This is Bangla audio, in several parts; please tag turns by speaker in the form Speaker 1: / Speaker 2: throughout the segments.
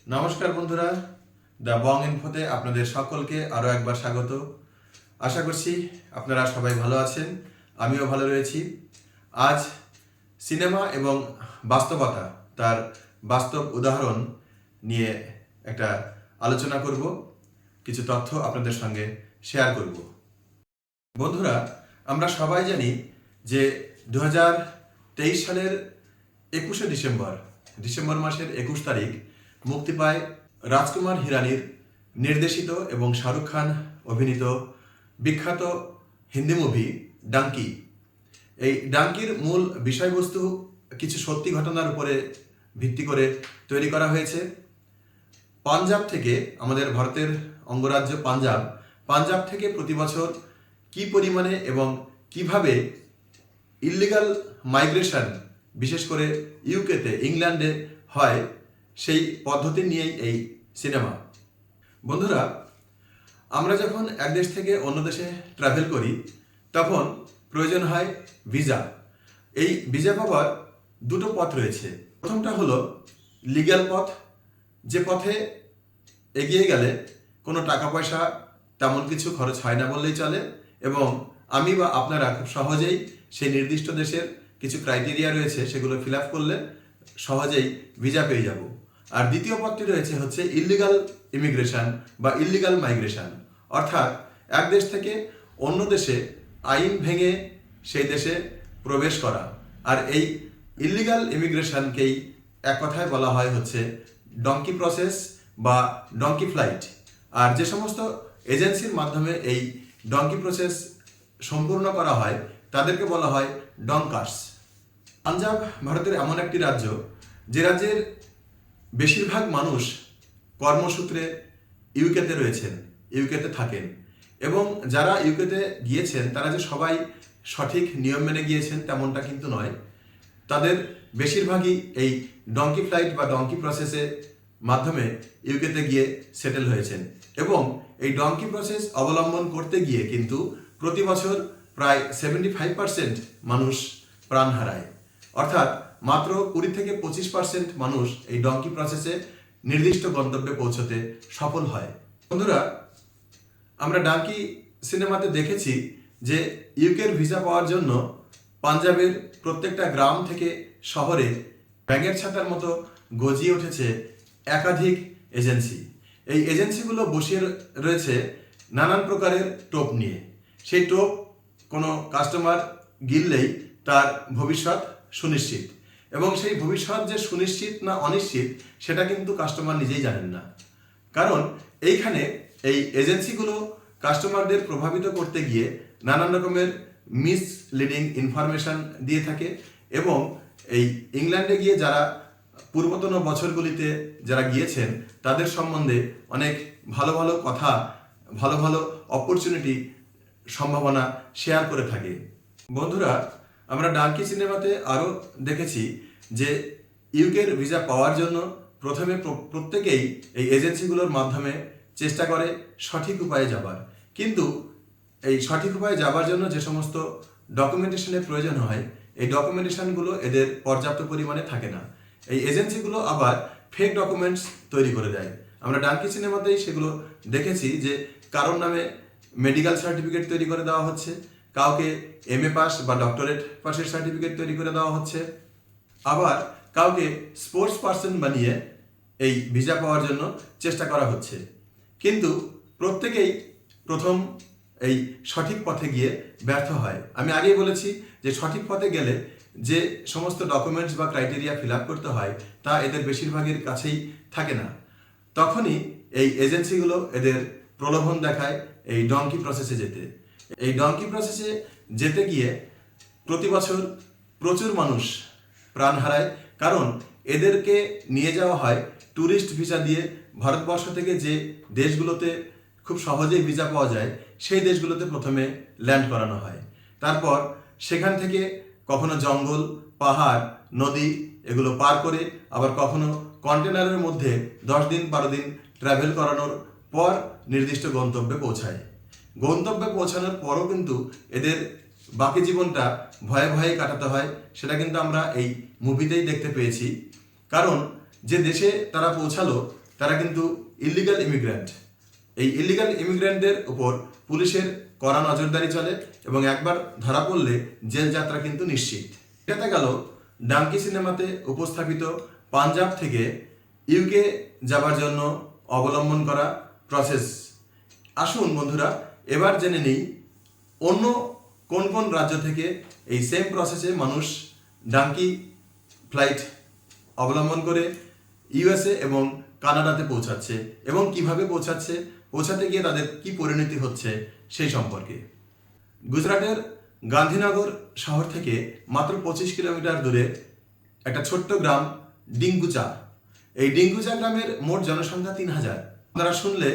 Speaker 1: নমস্কার বন্ধুরা, দ্য বং ইনফোতে আপনাদের সকলকে আরও একবার স্বাগত। আশা করছি আপনারা সবাই ভালো আছেন, আমিও ভালো রয়েছি। আজ সিনেমা এবং বাস্তবতা, তার বাস্তব উদাহরণ নিয়ে একটা আলোচনা করব, কিছু তথ্য আপনাদের সঙ্গে শেয়ার করব। বন্ধুরা, আমরা সবাই জানি যে 2023 সালের 21শে ডিসেম্বর মাসের 21 তারিখ মুক্তি পায় রাজকুমার হিরানির নির্দেশিত এবং শাহরুখ খান অভিনীত বিখ্যাত হিন্দি মুভি ডাঙ্কি। এই ডাঙ্কির মূল বিষয়বস্তু কিছু সত্যি ঘটনার উপরে ভিত্তি করে তৈরি করা হয়েছে। পাঞ্জাব থেকে, আমাদের ভারতের অঙ্গরাজ্য পাঞ্জাব থেকে প্রতি বছর কী পরিমাণে এবং কিভাবে ইল্লিগাল মাইগ্রেশন, বিশেষ করে ইউকেতে, ইংল্যান্ডে হয়, সেই পদ্ধতি নিয়েই এই সিনেমা। বন্ধুরা, আমরা যখন এক দেশ থেকে অন্য দেশে ট্রাভেল করি তখন প্রয়োজন হয় ভিসা। এই ভিসা পাওয়ার দুটো পথ রয়েছে। প্রথমটা হলো লিগ্যাল পথ, যে পথে এগিয়ে গেলে কোনো টাকা পয়সা তেমন কিছু খরচ হয় না বললেই চলে, এবং আমি বা আপনারা খুব সহজেই সেই নির্দিষ্ট দেশের কিছু ক্রাইটেরিয়া রয়েছে, সেগুলো ফিল আপ করলে সহজেই ভিসা পেয়ে যাব। আর দ্বিতীয় পথটি রয়েছে হচ্ছে ইল্লিগাল ইমিগ্রেশন বা ইল্লিগাল মাইগ্রেশন, অর্থাৎ এক দেশ থেকে অন্য দেশে আইন ভেঙে সেই দেশে প্রবেশ করা। আর এই ইল্লিগাল ইমিগ্রেশনকেই এক কথায় বলা হয় হচ্ছে ডঙ্কি প্রসেস বা ডঙ্কি ফ্লাইট। আর যে সমস্ত এজেন্সির মাধ্যমে এই ডঙ্কি প্রসেস সম্পূর্ণ করা হয় তাদেরকে বলা হয় ডঙ্কার্স। পাঞ্জাব ভারতের এমন একটি রাজ্য, যে রাজ্যের বেশিরভাগ মানুষ কর্মসূত্রে ইউকেতে রয়েছেন, ইউকেতে থাকেন, এবং যারা ইউকেতে গিয়েছেন তারা যে সবাই সঠিক নিয়ম মেনে গিয়েছেন তেমনটা কিন্তু নয়। তাদের বেশিরভাগই এই ডঙ্কি ফ্লাইট বা ডঙ্কি প্রসেসের মাধ্যমে ইউকেতে গিয়ে সেটেল হয়েছেন, এবং এই ডঙ্কি প্রসেস অবলম্বন করতে গিয়ে কিন্তু প্রতি বছর প্রায় 75% মানুষ প্রাণ হারায়। অর্থাৎ মাত্র 20 থেকে 25% মানুষ এই ডঙ্কি প্রসেসে নির্দিষ্ট গন্তব্যে পৌঁছতে সফল হয়। বন্ধুরা, আমরা ডাঙ্কি সিনেমাতে দেখেছি যে ইউকের ভিসা পাওয়ার জন্য পাঞ্জাবের প্রত্যেকটা গ্রাম থেকে শহরে ব্যাঙের ছাতার মতো গজিয়ে উঠেছে একাধিক এজেন্সি। এই এজেন্সিগুলো বসিয়ে রয়েছে নানান প্রকারের টোপ নিয়ে। সেই টোপ কোনো কাস্টমার গিললেই তার ভবিষ্যৎ সুনিশ্চিত, এবং সেই ভবিষ্যৎ যে সুনিশ্চিত না অনিশ্চিত সেটা কিন্তু কাস্টমার নিজেই জানেন না। কারণ এইখানে এই এজেন্সিগুলো কাস্টমারদের প্রভাবিত করতে গিয়ে নানান রকমের মিসলিডিং ইনফরমেশন দিয়ে থাকে, এবং এই ইংল্যান্ডে গিয়ে যারা পূর্বতন বছরগুলিতে যারা গিয়েছেন তাদের সম্বন্ধে অনেক ভালো ভালো কথা, ভালো ভালো অপরচুনিটি, সম্ভাবনা শেয়ার করে থাকে। বন্ধুরা, আমরা ডাঙ্কি সিনেমাতে আরও দেখেছি যে ইউকের ভিসা পাওয়ার জন্য প্রথমে প্রত্যেকেই এই এজেন্সিগুলোর মাধ্যমে চেষ্টা করে সঠিক উপায়ে যাবার, কিন্তু এই সঠিক উপায়ে যাবার জন্য যে সমস্ত ডকুমেন্টেশনের প্রয়োজন হয় এই ডকুমেন্টেশনগুলো এদের পর্যাপ্ত পরিমাণে থাকে না। এই এজেন্সিগুলো আবার ফেক ডকুমেন্টস তৈরি করে দেয়। আমরা ডাঙ্কি সিনেমাতেই সেগুলো দেখেছি যে কারোর নামে মেডিকেল সার্টিফিকেট তৈরি করে দেওয়া হচ্ছে, কাউকে MA পাস বা ডক্টরেট পাসের সার্টিফিকেট তৈরি করে দেওয়া হচ্ছে, আবার কাউকে স্পোর্টস পার্সন বানিয়ে এই ভিসা পাওয়ার জন্য চেষ্টা করা হচ্ছে। কিন্তু প্রত্যেকেই প্রথম এই সঠিক পথে গিয়ে ব্যর্থ হয়। আমি আগেই বলেছি যে সঠিক পথে গেলে যে সমস্ত ডকুমেন্টস বা ক্রাইটেরিয়া ফিল আপ করতে হয় তা এদের বেশিরভাগের কাছেই থাকে না। তখনই এই এজেন্সিগুলো এদের প্রলোভন দেখায় এই ডঙ্কি প্রসেসে যেতে। এই ডঙ্কি প্রসেসে যেতে গিয়ে প্রতি বছর প্রচুর মানুষ প্রাণ হারায়, কারণ এদেরকে নিয়ে যাওয়া হয় ট্যুরিস্ট ভিসা দিয়ে। ভারতবর্ষ থেকে যে দেশগুলোতে খুব সহজেই ভিসা পাওয়া যায় সেই দেশগুলোতে প্রথমে ল্যান্ড করানো হয়, তারপর সেখান থেকে কখনো জঙ্গল, পাহাড়, নদী এগুলো পার করে আবার কখনো কন্টেনারের মধ্যে 10 দিন 12 দিন ট্রাভেল করানোর পর নির্দিষ্ট গন্তব্যে পৌঁছায়। গন্তব্যে পৌঁছানোর পরও কিন্তু এদের বাকি জীবনটা ভয়ে ভয়ে কাটাতে হয়, সেটা কিন্তু আমরা এই মুভিতেই দেখতে পেয়েছি। কারণ যে দেশে তারা পৌঁছালো তারা কিন্তু ইলিগাল ইমিগ্র্যান্ট। এই ইলিগাল ইমিগ্র্যান্টদের উপর পুলিশের কড়া নজরদারি চলে এবং একবার ধরা পড়লে জেল যাত্রা কিন্তু নিশ্চিত। এটা গেল ডাঙ্কি সিনেমাতে উপস্থাপিত পাঞ্জাব থেকে ইউকে যাবার জন্য অবলম্বন করা প্রসেস। আসুন বন্ধুরা, এবার জেনে নিই অন্য কোন কোন রাজ্য থেকে এই সেম প্রসেসে মানুষ ডাঙ্কি ফ্লাইট অবলম্বন করে ইউএসএ এবং কানাডাতে পৌঁছাচ্ছে এবং কিভাবে পৌঁছাতে গিয়ে তাদের কি পরিণতি হচ্ছে সেই সম্পর্কে। গুজরাটের গান্ধীনগর শহর থেকে মাত্র 25 কিলোমিটার দূরে একটা ছোট্ট গ্রাম ডিঙ্গুচা। এই ডিঙ্গুচা গ্রামের মোট জনসংখ্যা 3000। আপনারা শুনলে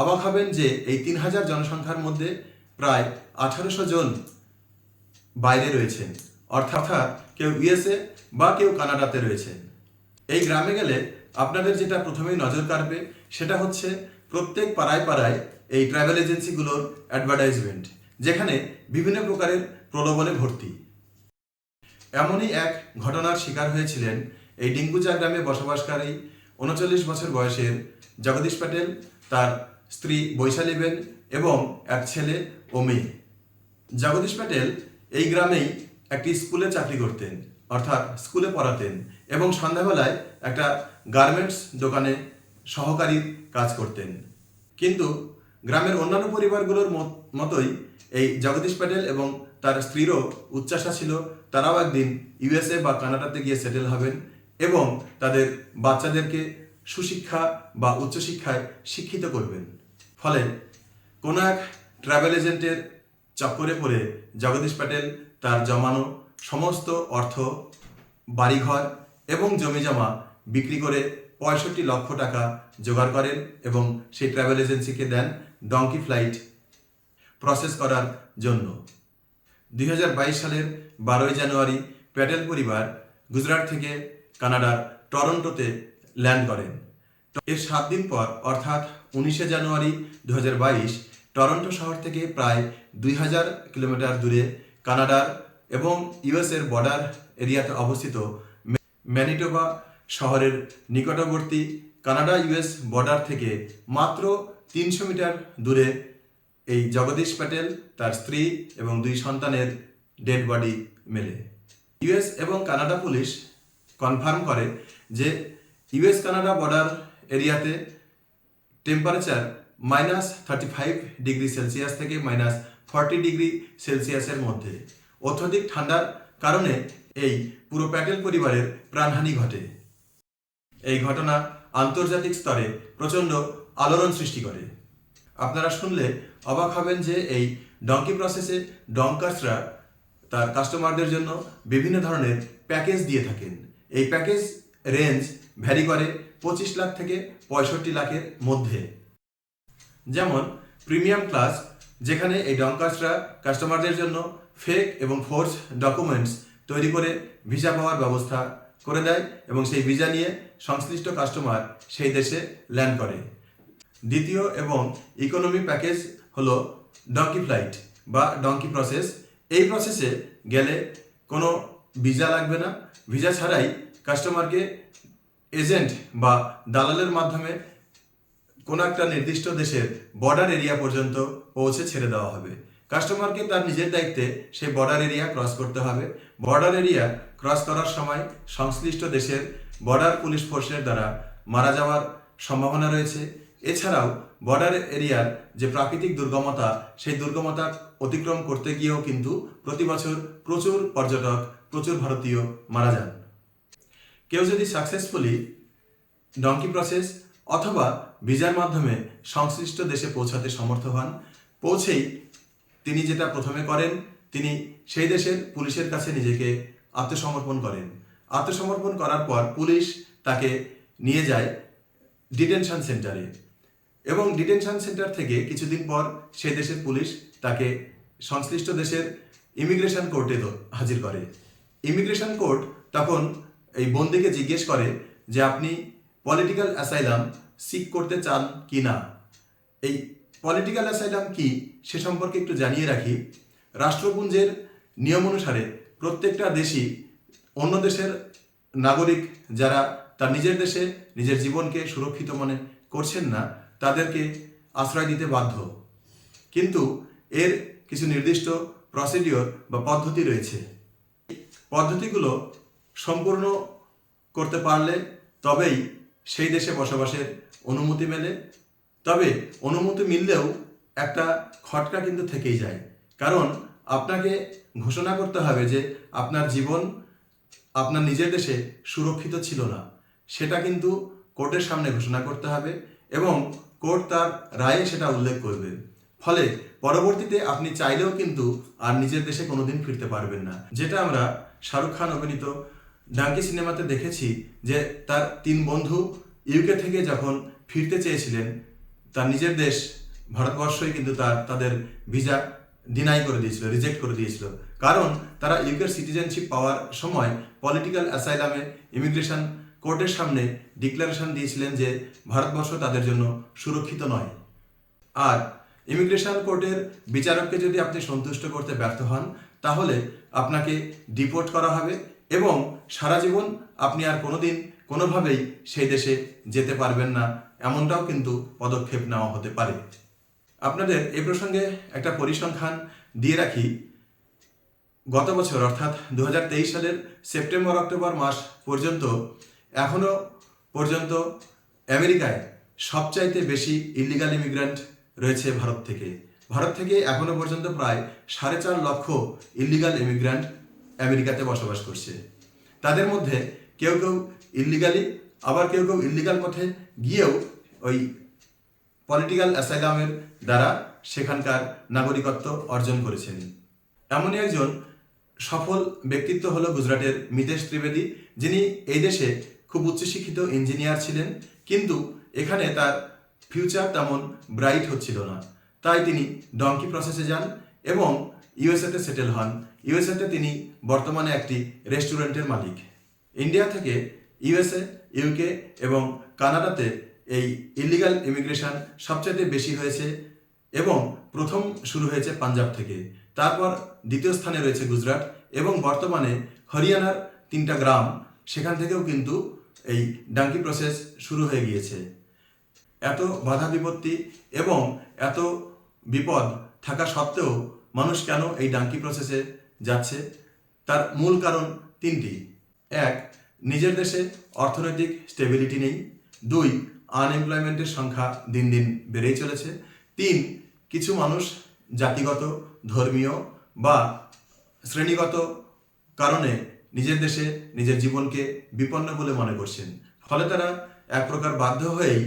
Speaker 1: অবাক হবেন যে এই 3000 জনসংখ্যার মধ্যে প্রায় 1800 জন বাইরে রয়েছেন, অর্থাৎ কেউ ইউএসএ বা কেউ কানাডাতে রয়েছেন। এই গ্রামে গেলে আপনাদের যেটা প্রথমেই নজর কাড়বে সেটা হচ্ছে প্রত্যেক পাড়ায় পাড়ায় এই ট্রাভেল এজেন্সিগুলোর অ্যাডভার্টাইজমেন্ট, যেখানে বিভিন্ন প্রকারের প্রলোভনে ভর্তি। এমনই এক ঘটনার শিকার হয়েছিলেন এই ডিঙ্গুচা গ্রামে বসবাসকারী 39 বছর বয়সের জগদীশ প্যাটেল, তার স্ত্রী বৈশালীবেন এবং এক ছেলে ও মেয়ে। জগদীশ প্যাটেল এই গ্রামেই একটি স্কুলে চাকরি করতেন, অর্থাৎ স্কুলে পড়াতেন এবং সন্ধ্যাবেলায় একটা গার্মেন্টস দোকানে সহকারীর কাজ করতেন। কিন্তু গ্রামের অন্যান্য পরিবারগুলোর মতোই এই জগদীশ প্যাটেল এবং তার স্ত্রীরও উচ্চাশা ছিল তারাও একদিন ইউএসএ বা কানাডাতে গিয়ে সেটেল হবেন এবং তাদের বাচ্চাদেরকে সুশিক্ষা বা উচ্চশিক্ষায় শিক্ষিত করবেন। ফলে কোনো এক ট্রাভেল এজেন্টের চক্করে পড়ে জগদীশ প্যাটেল তার জমানো সমস্ত অর্থ, বাড়িঘর এবং জমিজমা বিক্রি করে 65 লক্ষ টাকা জোগাড় করেন এবং সেই ট্রাভেল এজেন্সিকে দেন ডঙ্কি ফ্লাইট প্রসেস করার জন্য। 2022 সালের 12 জানুয়ারি প্যাটেল পরিবার গুজরাট থেকে কানাডার টরন্টোতে ল্যান্ড করেন। এর 7 দিন পর অর্থাৎ 19 জানুয়ারি 2022 টরন্টো শহর থেকে প্রায় 2000 কিলোমিটার দূরে কানাডার এবং ইউএসএর বর্ডার এরিয়াতে অবস্থিত ম্যানিটোবা শহরের নিকটবর্তী কানাডা ইউএস বর্ডার থেকে মাত্র 300 মিটার দূরে এই জগদীশ প্যাটেল, তার স্ত্রী এবং 2 সন্তানের ডেড বডি মেলে। ইউএস এবং কানাডা পুলিশ কনফার্ম করে যে ইউএস কানাডা বর্ডার এরিয়াতে টেম্পারেচার -35 ডিগ্রি সেলসিয়াস থেকে -40 ডিগ্রি সেলসিয়াসের মধ্যে। অত্যধিক ঠান্ডার কারণে এই পুরো প্যাটেল পরিবারের প্রাণহানি ঘটে। এই ঘটনা আন্তর্জাতিক স্তরে প্রচণ্ড আলোড়ন সৃষ্টি করে। আপনারা শুনলে অবাক হবেন যে এই ডঙ্কি প্রসেসে ডঙ্কার্সরা তার কাস্টমারদের জন্য বিভিন্ন ধরনের প্যাকেজ দিয়ে থাকেন। এই প্যাকেজ রেঞ্জ ভ্যারি করে 25 লাখ থেকে 65 লাখের মধ্যে। যেমন প্রিমিয়াম ক্লাস, যেখানে এই ডঙ্কার্সরা কাস্টমারদের জন্য ফেক এবং ফোর্স ডকুমেন্টস তৈরি করে ভিসা পাওয়ার ব্যবস্থা করে দেয় এবং সেই ভিসা নিয়ে সংশ্লিষ্ট কাস্টমার সেই দেশে ল্যান্ড করে। দ্বিতীয় এবং ইকোনমি প্যাকেজ হলো ডঙ্কি ফ্লাইট বা ডঙ্কি প্রসেস। এই প্রসেসে গেলে কোনো ভিসা লাগবে না। ভিসা ছাড়াই কাস্টমারকে এজেন্ট বা দালালের মাধ্যমে কোনো একটা নির্দিষ্ট দেশের বর্ডার এরিয়া পর্যন্ত পৌঁছে ছেড়ে দেওয়া হবে। কাস্টমারকে তার নিজের দায়িত্বে সেই বর্ডার এরিয়া ক্রস করতে হবে। বর্ডার এরিয়া ক্রস করার সময় সংশ্লিষ্ট দেশের বর্ডার পুলিশ ফোর্সের দ্বারা মারা যাওয়ার সম্ভাবনা রয়েছে। এছাড়াও বর্ডার এরিয়ার যে প্রাকৃতিক দুর্গমতা, সেই দুর্গমতা অতিক্রম করতে গিয়েও কিন্তু প্রতি বছর প্রচুর পর্যটক, প্রচুর ভারতীয় মারা যান। কেউ যদি সাকসেসফুলি ডঙ্কি প্রসেস অথবা ভিসার মাধ্যমে সংশ্লিষ্ট দেশে পৌঁছাতে সমর্থ হন, পৌঁছেই তিনি যেটা প্রথমে করেন, তিনি সেই দেশের পুলিশের কাছে নিজেকে আত্মসমর্পণ করেন। আত্মসমর্পণ করার পর পুলিশ তাকে নিয়ে যায় ডিটেনশন সেন্টারে এবং ডিটেনশন সেন্টার থেকে কিছুদিন পর সেই দেশের পুলিশ তাকে সংশ্লিষ্ট দেশের ইমিগ্রেশন কোর্টে হাজির করে। ইমিগ্রেশন কোর্ট তখন এই বন্দীকে জিজ্ঞেস করে যে আপনি পলিটিক্যাল অ্যাসাইলাম সিক করতে চান কি না। এই পলিটিক্যাল অ্যাসাইলাম কি সে সম্পর্কে একটু জানিয়ে রাখি। রাষ্ট্রপুঞ্জের নিয়ম অনুসারে প্রত্যেকটা দেশই অন্য দেশের নাগরিক যারা তার নিজের দেশে নিজের জীবনকে সুরক্ষিত মনে করছেন না, তাদেরকে আশ্রয় দিতে বাধ্য। কিন্তু এর কিছু নির্দিষ্ট প্রসিডিওর বা পদ্ধতি রয়েছে। পদ্ধতিগুলো সম্পূর্ণ করতে পারলে তবেই সেই দেশে বসবাসের অনুমতি মেলে। তবে অনুমতি মিললেও একটা খটকা কিন্তু থেকেই যায়, কারণ আপনাকে ঘোষণা করতে হবে যে আপনার জীবন আপনার নিজের দেশে সুরক্ষিত ছিল না, সেটা কিন্তু কোর্টের সামনে ঘোষণা করতে হবে এবং কোর্ট তার রায়ে সেটা উল্লেখ করবে। ফলে পরবর্তীতে আপনি চাইলেও কিন্তু আর নিজের দেশে কোনোদিন ফিরতে পারবেন না। যেটা আমরা শাহরুখ খান অভিনীত ডাঙ্কি সিনেমাতে দেখেছি যে তার 3 বন্ধু ইউকে থেকে যখন ফিরতে চেয়েছিলেন তার নিজের দেশ ভারতবর্ষই কিন্তু তাদের ভিসা ডিনাই করে দিয়েছিল, রিজেক্ট করে দিয়েছিল, কারণ তারা ইউকের সিটিজেনশিপ পাওয়ার সময় পলিটিক্যাল অ্যাসাইলামে ইমিগ্রেশন কোর্টের সামনে ডিক্লারেশন দিয়েছিলেন যে ভারতবর্ষ তাদের জন্য সুরক্ষিত নয়। আর ইমিগ্রেশন কোর্টের বিচারককে যদি আপনি সন্তুষ্ট করতে ব্যর্থ হন, তাহলে আপনাকে ডিপোর্ট করা হবে এবং সারা জীবন আপনি আর কোনোদিন কোনোভাবেই সেই দেশে যেতে পারবেন না, এমনটাও কিন্তু পদক্ষেপ নেওয়া হতে পারে। আপনাদের এই প্রসঙ্গে একটা পরিসংখ্যান দিয়ে রাখি। গত বছর অর্থাৎ 2023 সালের সেপ্টেম্বর-অক্টোবর মাস পর্যন্ত এখনও পর্যন্ত আমেরিকায় সবচাইতে বেশি ইলিগাল ইমিগ্রেন্ট রয়েছে ভারত থেকে এখনও পর্যন্ত প্রায় 4.5 লক্ষ ইলিগাল ইমিগ্রেন্ট আমেরিকাতে বসবাস করছে। তাদের মধ্যে কেউ কেউ ইলিগালি, আবার কেউ কেউ ইলিগাল পথে গিয়েও ওই পলিটিক্যাল অ্যাসাইলামের দ্বারা সেখানকার নাগরিকত্ব অর্জন করেছেন। এমনই একজন সফল ব্যক্তিত্ব হলো গুজরাটের মিতেশ ত্রিবেদী, যিনি এই দেশে খুব উচ্চশিক্ষিত ইঞ্জিনিয়ার ছিলেন, কিন্তু এখানে তার ফিউচার তেমন ব্রাইট হচ্ছিল না। তাই তিনি ডঙ্কি প্রসেসে যান এবং ইউএসএতে সেটেল হন। ইউএসএতে তিনি বর্তমানে একটি রেস্টুরেন্টের মালিক। ইন্ডিয়া থেকে ইউএসএ, ইউকে এবং কানাডাতে এই ইলিগাল ইমিগ্রেশন সবচেয়ে বেশি হয়েছে এবং প্রথম শুরু হয়েছে পাঞ্জাব থেকে, তারপর দ্বিতীয় স্থানে রয়েছে গুজরাট এবং বর্তমানে হরিয়ানার 3টা গ্রাম, সেখান থেকেও কিন্তু এই ডাঙ্কি প্রসেস শুরু হয়ে গিয়েছে। এত বাধা বিপত্তি এবং এত বিপদ থাকা সত্ত্বেও মানুষ কেন এই ডাঙ্কি প্রসেসে যাচ্ছে, তার মূল কারণ 3টি। 1, নিজের দেশে অর্থনৈতিক স্টেবিলিটি নেই। 2, আনএমপ্লয়মেন্টের সংখ্যা দিন দিন বেড়েই চলেছে। 3, কিছু মানুষ জাতিগত, ধর্মীয় বা শ্রেণীগত কারণে নিজের দেশে নিজের জীবনকে বিপন্ন বলে মনে করছেন। ফলে তারা এক প্রকার বাধ্য হয়েই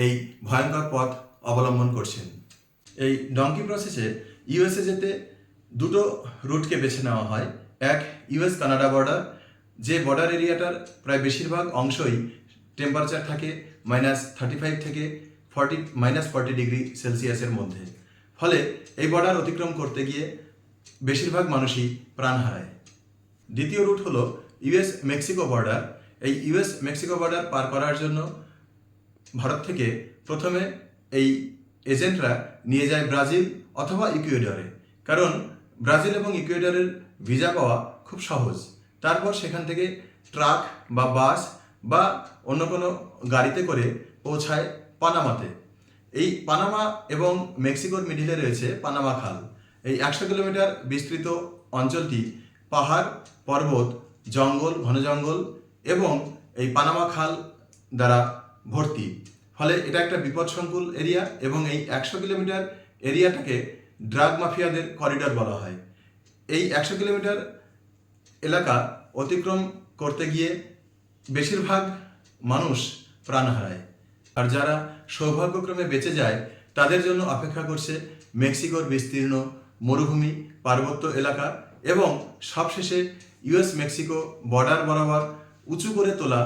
Speaker 1: এই ভয়ঙ্কর পথ অবলম্বন করছেন। এই ডঙ্কি প্রসেসে ইউএসএ যেতে 2টো রুটকে বেছে নেওয়া হয়। 1, ইউএস কানাডা বর্ডার, যে বর্ডার এরিয়াটার প্রায় বেশিরভাগ অংশই টেম্পারেচার থাকে -35 থেকে -40 ডিগ্রি সেলসিয়াসের মধ্যে। ফলে এই বর্ডার অতিক্রম করতে গিয়ে বেশিরভাগ মানুষই প্রাণ হারায়। দ্বিতীয় রুট হলো ইউএস মেক্সিকো বর্ডার। এই ইউএস মেক্সিকো বর্ডার পার করার জন্য ভারত থেকে প্রথমে এই এজেন্টরা নিয়ে যায় ব্রাজিল অথবা ইকুয়েডরে, কারণ ব্রাজিল এবং ইকুয়েডরের ভিসা পাওয়া খুব সহজ। তারপর সেখান থেকে ট্রাক বা বাস বা অন্য কোনো গাড়িতে করে পৌঁছায় পানামাতে। এই পানামা এবং মেক্সিকোর মিডিলে রয়েছে পানামা খাল। এই 100 কিলোমিটার বিস্তৃত অঞ্চলটি পাহাড়, পর্বত, জঙ্গল, ঘন জঙ্গল এবং এই পানামা খাল দ্বারা ভর্তি। ফলে এটা একটা বিপদসংকুল এরিয়া এবং এই 100 কিলোমিটার এরিয়াটাকে ড্রাগ মাফিয়াদের করিডর বলা হয়। এই 100 কিলোমিটার এলাকা অতিক্রম করতে গিয়ে বেশিরভাগ মানুষ প্রাণ হারায়, আর যারা সৌভাগ্যক্রমে বেঁচে যায় তাদের জন্য অপেক্ষা করছে মেক্সিকোর বিস্তীর্ণ মরুভূমি, পার্বত্য এলাকা এবং সবশেষে ইউএস মেক্সিকো বর্ডার বরাবর উঁচু করে তোলা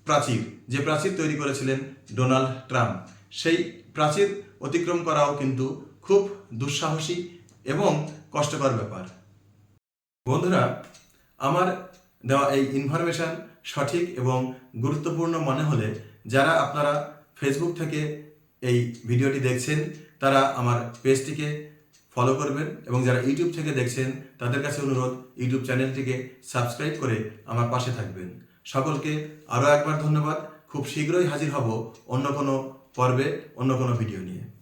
Speaker 1: প্রাচীর, যে প্রাচীর তৈরি করেছিলেন ডোনাল্ড ট্রাম্প। সেই প্রাচীর অতিক্রম করাও কিন্তু খুব দুঃসাহসী এবং কষ্টকর ব্যাপার। বন্ধুরা, আমার দেওয়া এই ইনফরমেশন সঠিক এবং গুরুত্বপূর্ণ মনে হলে যারা আপনারা ফেসবুক থেকে এই ভিডিওটি দেখছেন তারা আমার পেজটিকে ফলো করবেন এবং যারা ইউটিউব থেকে দেখছেন তাদের কাছে অনুরোধ ইউটিউব চ্যানেলটিকে সাবস্ক্রাইব করে আমার পাশে থাকবেন। সকলকে আরও একবার ধন্যবাদ। খুব শীঘ্রই হাজির হব অন্য কোনো পর্বে, অন্য কোনো ভিডিও নিয়ে।